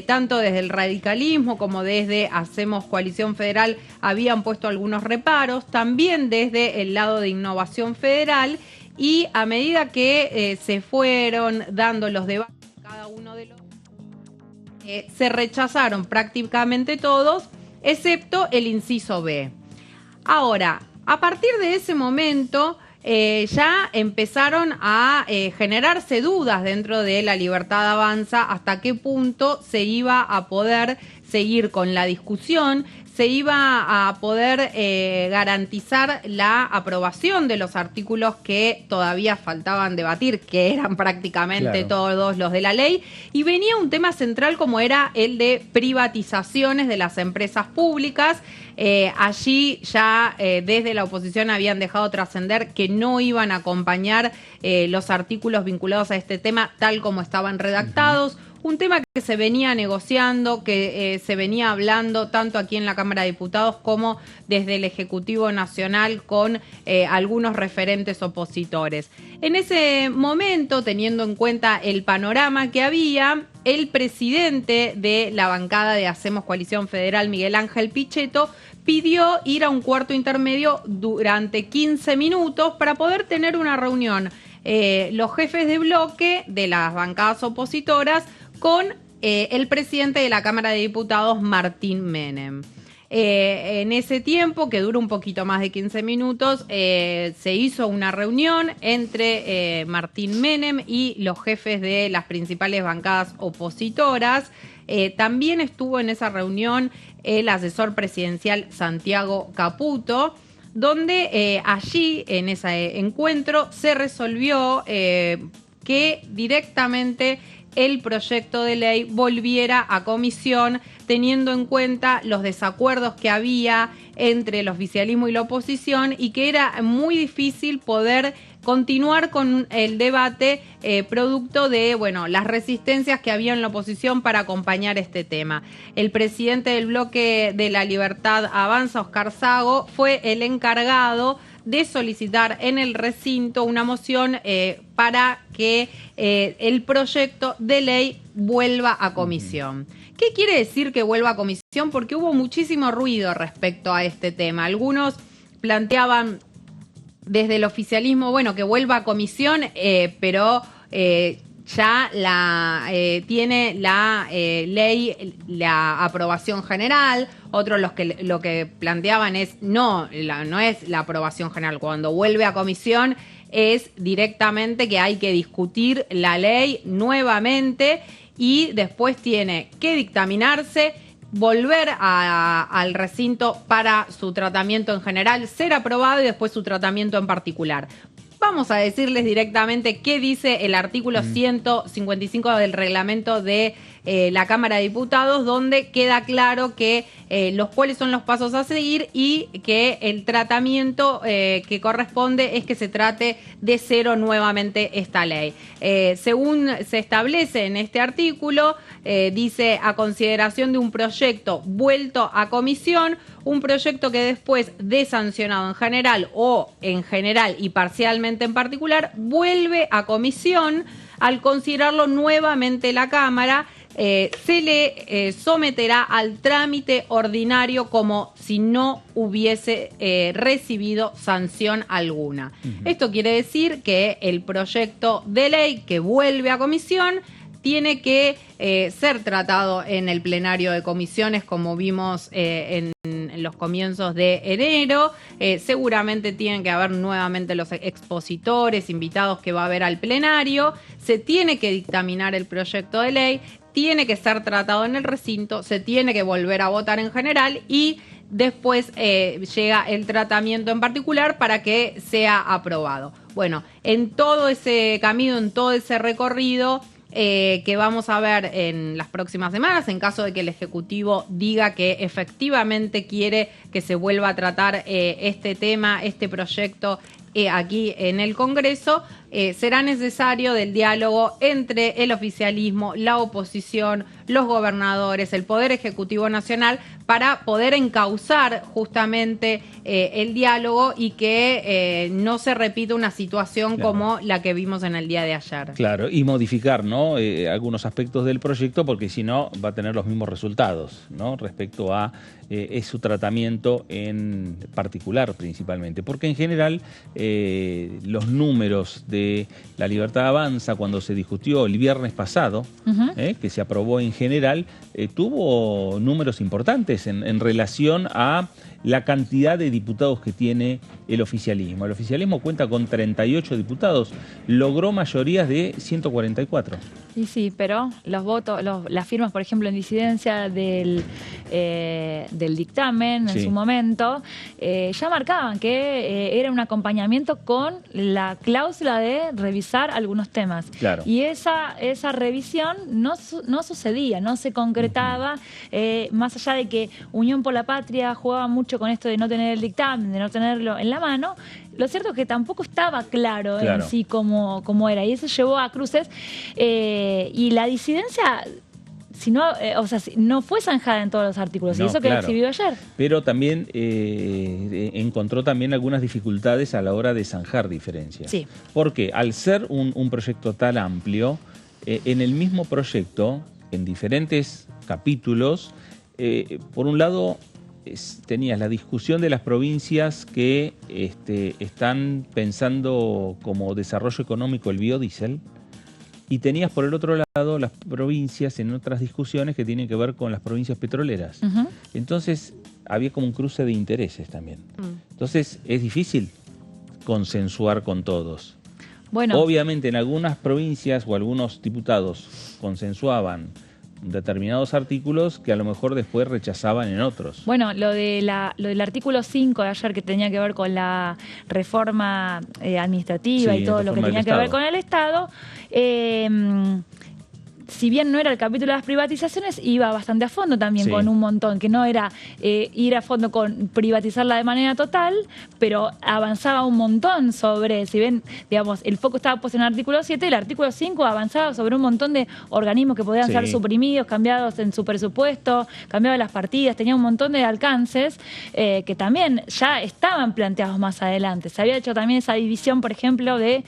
tanto desde el radicalismo como desde Hacemos Coalición Federal habían puesto algunos reparos, también desde el lado de Innovación Federal, y a medida que se fueron dando los debates, cada uno de los se rechazaron prácticamente todos, excepto el inciso B. Ahora, a partir de ese momento ya empezaron a generarse dudas dentro de La Libertad Avanza hasta qué punto se iba a poder seguir con la discusión, se iba a poder garantizar la aprobación de los artículos que todavía faltaban debatir, que eran prácticamente todos los de la ley, y venía un tema central como era el de privatizaciones de las empresas públicas. Allí ya desde la oposición habían dejado trascender que no iban a acompañar los artículos vinculados a este tema tal como estaban redactados. Un tema que se venía negociando, que se venía hablando tanto aquí en la Cámara de Diputados como desde el Ejecutivo Nacional con algunos referentes opositores. En ese momento, teniendo en cuenta el panorama que había, el presidente de la bancada de Hacemos Coalición Federal, Miguel Ángel Pichetto, pidió ir a un cuarto intermedio durante 15 minutos para poder tener una reunión los jefes de bloque de las bancadas opositoras con el presidente de la Cámara de Diputados, Martín Menem. En ese tiempo, que dura un poquito más de 15 minutos, se hizo una reunión entre Martín Menem y los jefes de las principales bancadas opositoras. También estuvo en esa reunión el asesor presidencial Santiago Caputo, donde allí, en ese encuentro, se resolvió que directamente el proyecto de ley volviera a comisión, teniendo en cuenta los desacuerdos que había entre el oficialismo y la oposición, y que era muy difícil poder continuar con el debate producto de las resistencias que había en la oposición para acompañar este tema. El presidente del bloque de La Libertad Avanza, Oscar Sago, fue el encargado de solicitar en el recinto una moción para que el proyecto de ley vuelva a comisión. ¿Qué quiere decir que vuelva a comisión? Porque hubo muchísimo ruido respecto a este tema. Algunos planteaban desde el oficialismo, que vuelva a comisión, pero ya tiene la ley, la aprobación general. Otros lo que planteaban es no es la aprobación general. Cuando vuelve a comisión es directamente que hay que discutir la ley nuevamente y después tiene que dictaminarse, volver al recinto para su tratamiento en general, ser aprobado y después su tratamiento en particular. Vamos a decirles directamente qué dice el artículo 155 del reglamento de la Cámara de Diputados, donde queda claro que cuáles son los pasos a seguir y que el tratamiento que corresponde es que se trate de cero nuevamente esta ley. Según se establece en este artículo, dice: a consideración de un proyecto vuelto a comisión, un proyecto que después de sancionado en general o en general y parcialmente en particular, vuelve a comisión. Al considerarlo nuevamente la Cámara, se le someterá al trámite ordinario como si no hubiese recibido sanción alguna. Esto quiere decir que el proyecto de ley que vuelve a comisión tiene que ser tratado en el plenario de comisiones, como vimos en los comienzos de enero. Seguramente tienen que haber nuevamente los expositores, invitados que va a haber al plenario. Se tiene que dictaminar el proyecto de ley, tiene que ser tratado en el recinto, se tiene que volver a votar en general y después llega el tratamiento en particular para que sea aprobado. Bueno, en todo ese camino, en todo ese recorrido que vamos a ver en las próximas semanas, en caso de que el Ejecutivo diga que efectivamente quiere que se vuelva a tratar este tema, este proyecto aquí en el Congreso, será necesario del diálogo entre el oficialismo, la oposición, los gobernadores, el Poder Ejecutivo Nacional, para poder encauzar justamente el diálogo y que no se repita una situación como la que vimos en el día de ayer. Claro, y modificar, ¿no? Algunos aspectos del proyecto, porque si no va a tener los mismos resultados, ¿no? Respecto a su tratamiento en particular principalmente. Porque en general los números de La Libertad Avanza, cuando se discutió el viernes pasado, que se aprobó en general, tuvo números importantes en relación a la cantidad de diputados que tiene el oficialismo. El oficialismo cuenta con 38 diputados, logró mayorías de 144. Y sí, pero los votos, las firmas, por ejemplo, en disidencia del dictamen en su momento, ya marcaban que era un acompañamiento con la cláusula de revisar algunos temas. Claro. Y esa revisión no sucedía, no se concretaba, más allá de que Unión por la Patria jugaba mucho con esto de no tener el dictamen, de no tenerlo en la mano. Lo cierto es que tampoco estaba claro en sí cómo era, y eso llevó a cruces, y la disidencia no fue zanjada en todos los artículos, y eso quedó exhibido ayer. Pero también encontró también algunas dificultades a la hora de zanjar diferencias. Sí. Porque al ser un proyecto tan amplio, en el mismo proyecto, en diferentes capítulos, por un lado tenías la discusión de las provincias que están pensando como desarrollo económico el biodiesel, y tenías por el otro lado las provincias en otras discusiones que tienen que ver con las provincias petroleras. Entonces había como un cruce de intereses también. Entonces es difícil consensuar con todos. Bueno, obviamente en algunas provincias o algunos diputados consensuaban determinados artículos que a lo mejor después rechazaban en otros. Bueno, lo del artículo 5 de ayer, que tenía que ver con la reforma administrativa y todo lo que tenía que ver con el Estado, si bien no era el capítulo de las privatizaciones, iba bastante a fondo también con un montón, que no era ir a fondo con privatizarla de manera total, pero avanzaba un montón sobre, si bien, digamos, el foco estaba puesto en el artículo 7, el artículo 5 avanzaba sobre un montón de organismos que podían ser suprimidos, cambiados en su presupuesto, cambiados las partidas, tenía un montón de alcances que también ya estaban planteados más adelante. Se había hecho también esa división, por ejemplo, de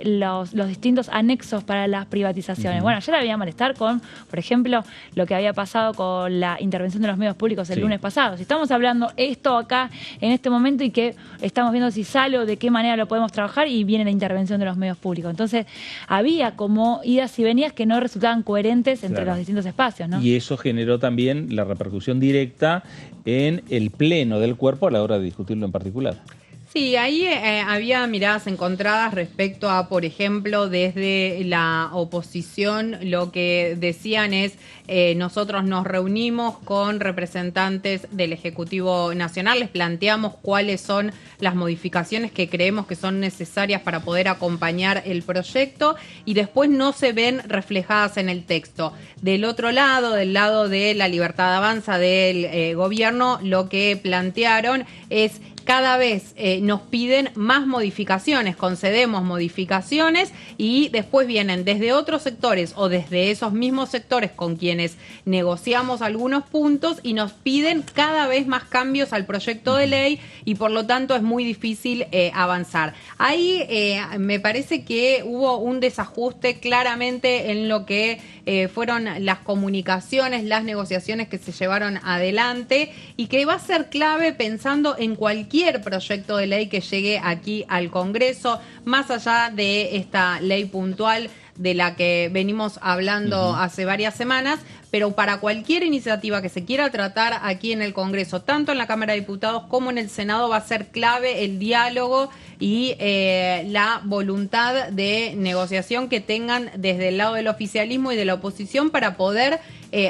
los distintos anexos para las privatizaciones. Bueno, ayer había malestar con, por ejemplo, lo que había pasado con la intervención de los medios públicos el lunes pasado. Si estamos hablando esto acá en este momento y que estamos viendo si sale o de qué manera lo podemos trabajar, y viene la intervención de los medios públicos. Entonces había como idas y venidas que no resultaban coherentes entre los distintos espacios, ¿no? Y eso generó también la repercusión directa en el pleno del cuerpo a la hora de discutirlo en particular. Sí, ahí había miradas encontradas respecto a, por ejemplo, desde la oposición, lo que decían es, nosotros nos reunimos con representantes del Ejecutivo Nacional, les planteamos cuáles son las modificaciones que creemos que son necesarias para poder acompañar el proyecto, y después no se ven reflejadas en el texto. Del otro lado, del lado de La Libertad Avanza del gobierno, lo que plantearon es: cada vez nos piden más modificaciones, concedemos modificaciones, y después vienen desde otros sectores o desde esos mismos sectores con quienes negociamos algunos puntos y nos piden cada vez más cambios al proyecto de ley, y por lo tanto es muy difícil avanzar. Ahí me parece que hubo un desajuste claramente en lo que fueron las comunicaciones, las negociaciones que se llevaron adelante, y que va a ser clave pensando en cualquier proyecto de ley que llegue aquí al Congreso, más allá de esta ley puntual de la que venimos hablando hace varias semanas, pero para cualquier iniciativa que se quiera tratar aquí en el Congreso, tanto en la Cámara de Diputados como en el Senado, va a ser clave el diálogo y la voluntad de negociación que tengan desde el lado del oficialismo y de la oposición para poder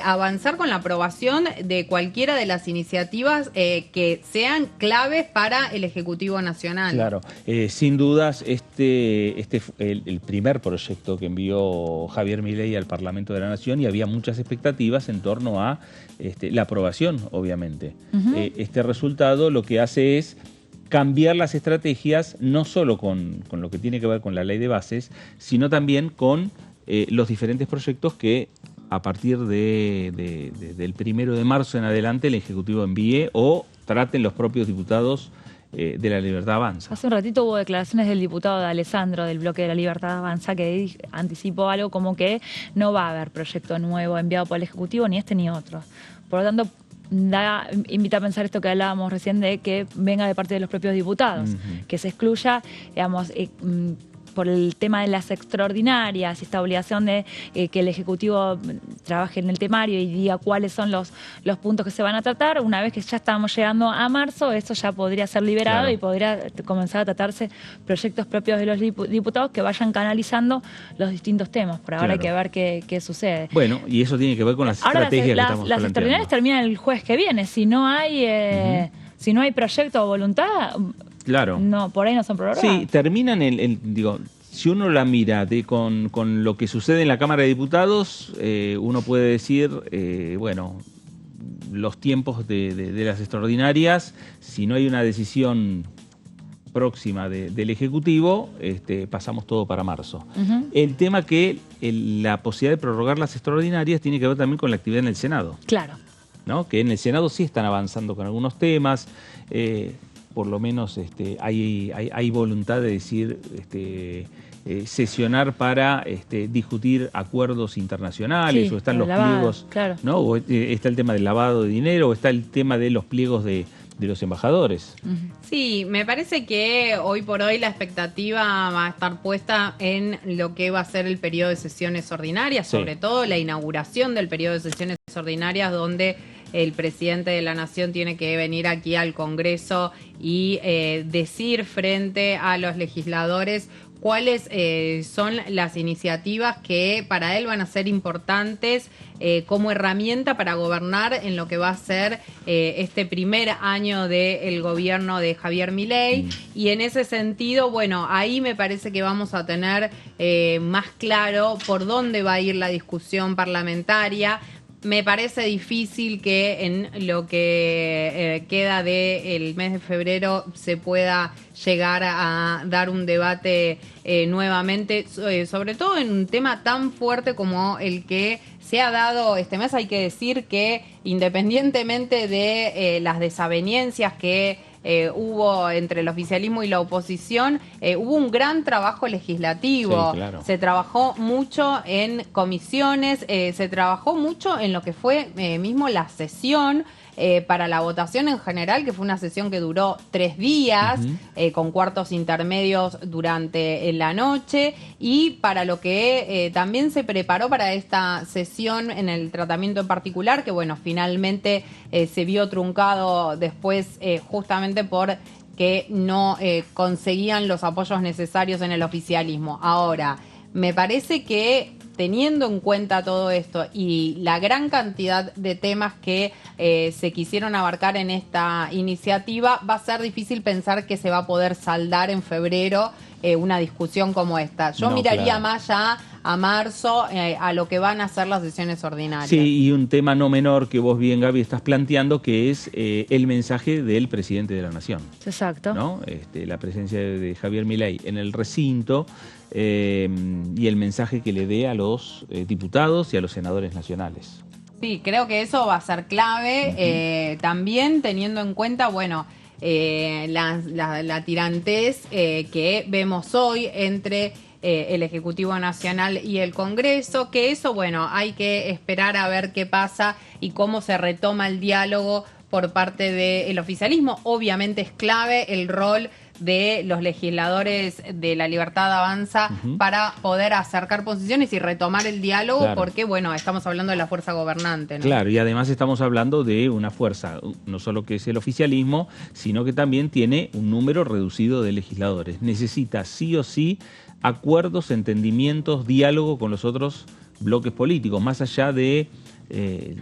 avanzar con la aprobación de cualquiera de las iniciativas que sean claves para el Ejecutivo Nacional. Claro, sin dudas el primer proyecto que envió Javier Milei al Parlamento de la Nación, y había muchas expectativas en torno a la aprobación, obviamente. Este resultado lo que hace es cambiar las estrategias, no solo con lo que tiene que ver con la ley de bases, sino también con los diferentes proyectos que a partir del 1 de marzo en adelante el Ejecutivo envíe o traten los propios diputados de La Libertad Avanza. Hace un ratito hubo declaraciones del diputado de Alessandro del bloque de La Libertad Avanza que anticipó algo como que no va a haber proyecto nuevo enviado por el Ejecutivo, ni este ni otro. Por lo tanto, invita a pensar esto que hablábamos recién de que venga de parte de los propios diputados, que se excluya, digamos, por el tema de las extraordinarias y esta obligación de que el Ejecutivo trabaje en el temario y diga cuáles son los puntos que se van a tratar. Una vez que ya estamos llegando a marzo, eso ya podría ser liberado y podría comenzar a tratarse proyectos propios de los diputados que vayan canalizando los distintos temas. Por ahora hay que ver qué sucede. Bueno, y eso tiene que ver con las estrategias que estamos planteando. Las extraordinarias terminan el jueves que viene. Si no hay, si no hay proyecto o voluntad... Claro. No, por ahí no son prorrogadas. Sí, terminan digo, si uno la mira con lo que sucede en la Cámara de Diputados, uno puede decir, bueno, los tiempos de las extraordinarias, si no hay una decisión próxima del Ejecutivo, pasamos todo para marzo. El tema que la posibilidad de prorrogar las extraordinarias tiene que ver también con la actividad en el Senado. Claro. ¿No? Que en el Senado sí están avanzando con algunos temas, por lo menos hay voluntad de decir sesionar para discutir acuerdos internacionales, o están los pliegos, ¿no? O está el tema del lavado de dinero, o está el tema de los pliegos de los embajadores. Sí, me parece que hoy por hoy la expectativa va a estar puesta en lo que va a ser el periodo de sesiones ordinarias, sobre todo la inauguración del periodo de sesiones ordinarias, donde el presidente de la Nación tiene que venir aquí al Congreso y decir frente a los legisladores cuáles son las iniciativas que para él van a ser importantes como herramienta para gobernar en lo que va a ser este primer año del gobierno de Javier Milei. Y en ese sentido, bueno, ahí me parece que vamos a tener más claro por dónde va a ir la discusión parlamentaria. Me parece difícil que en lo que queda del mes de febrero se pueda llegar a dar un debate nuevamente, sobre todo en un tema tan fuerte como el que se ha dado este mes. Hay que decir que independientemente de las desavenencias que hubo entre el oficialismo y la oposición, hubo un gran trabajo legislativo. Sí, claro. Se trabajó mucho en comisiones, se trabajó mucho en lo que fue mismo la sesión para la votación en general, que fue una sesión que duró 3 días, con cuartos intermedios durante la noche, y para lo que también se preparó para esta sesión en el tratamiento en particular, que bueno, finalmente se vio truncado después justamente por que no conseguían los apoyos necesarios en el oficialismo. Ahora, me parece que teniendo en cuenta todo esto y la gran cantidad de temas que se quisieron abarcar en esta iniciativa, va a ser difícil pensar que se va a poder saldar en febrero una discusión como esta. Yo miraría más ya a marzo a lo que van a ser las sesiones ordinarias. Sí, y un tema no menor que vos bien, Gaby, estás planteando, que es el mensaje del presidente de la Nación. Exacto. ¿No? La presencia de Javier Milei en el recinto y el mensaje que le dé a los diputados y a los senadores nacionales. Sí, creo que eso va a ser clave, también teniendo en cuenta, bueno, la tirantez que vemos hoy entre el Ejecutivo Nacional y el Congreso, que eso, bueno, hay que esperar a ver qué pasa y cómo se retoma el diálogo por parte del oficialismo. Obviamente es clave el rol de los legisladores de La Libertad Avanza para poder acercar posiciones y retomar el diálogo, porque, bueno, estamos hablando de la fuerza gobernante, ¿no? Claro, y además estamos hablando de una fuerza, no solo que es el oficialismo, sino que también tiene un número reducido de legisladores. Necesita sí o sí acuerdos, entendimientos, diálogo con los otros bloques políticos, más allá de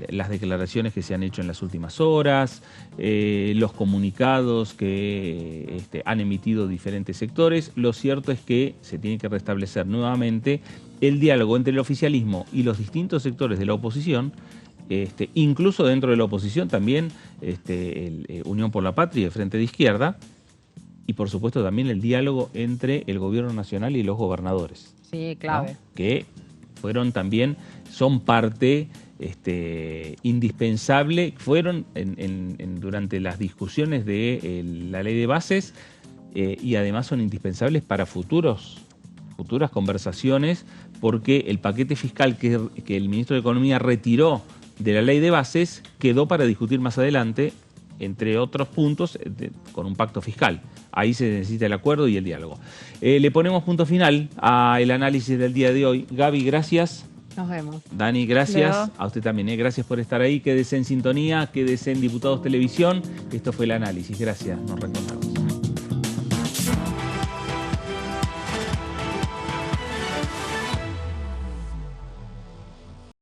las declaraciones que se han hecho en las últimas horas, los comunicados que han emitido diferentes sectores. Lo cierto es que se tiene que restablecer nuevamente el diálogo entre el oficialismo y los distintos sectores de la oposición, incluso dentro de la oposición también Unión por la Patria y Frente de Izquierda, y por supuesto también el diálogo entre el gobierno nacional y los gobernadores. Sí, clave. ¿No? Que fueron también, son parte indispensable, fueron durante las discusiones de la ley de bases y además son indispensables para futuras conversaciones, porque el paquete fiscal que el ministro de Economía retiró de la ley de bases quedó para discutir más adelante, entre otros puntos, con un pacto fiscal. Ahí se necesita el acuerdo y el diálogo. Le ponemos punto final al análisis del día de hoy. Gaby, gracias. Nos vemos. Dani, gracias. Leo. A usted también, gracias por estar ahí. Quédese en sintonía, quédese en Diputados Televisión. Esto fue el análisis. Gracias, nos reencontramos.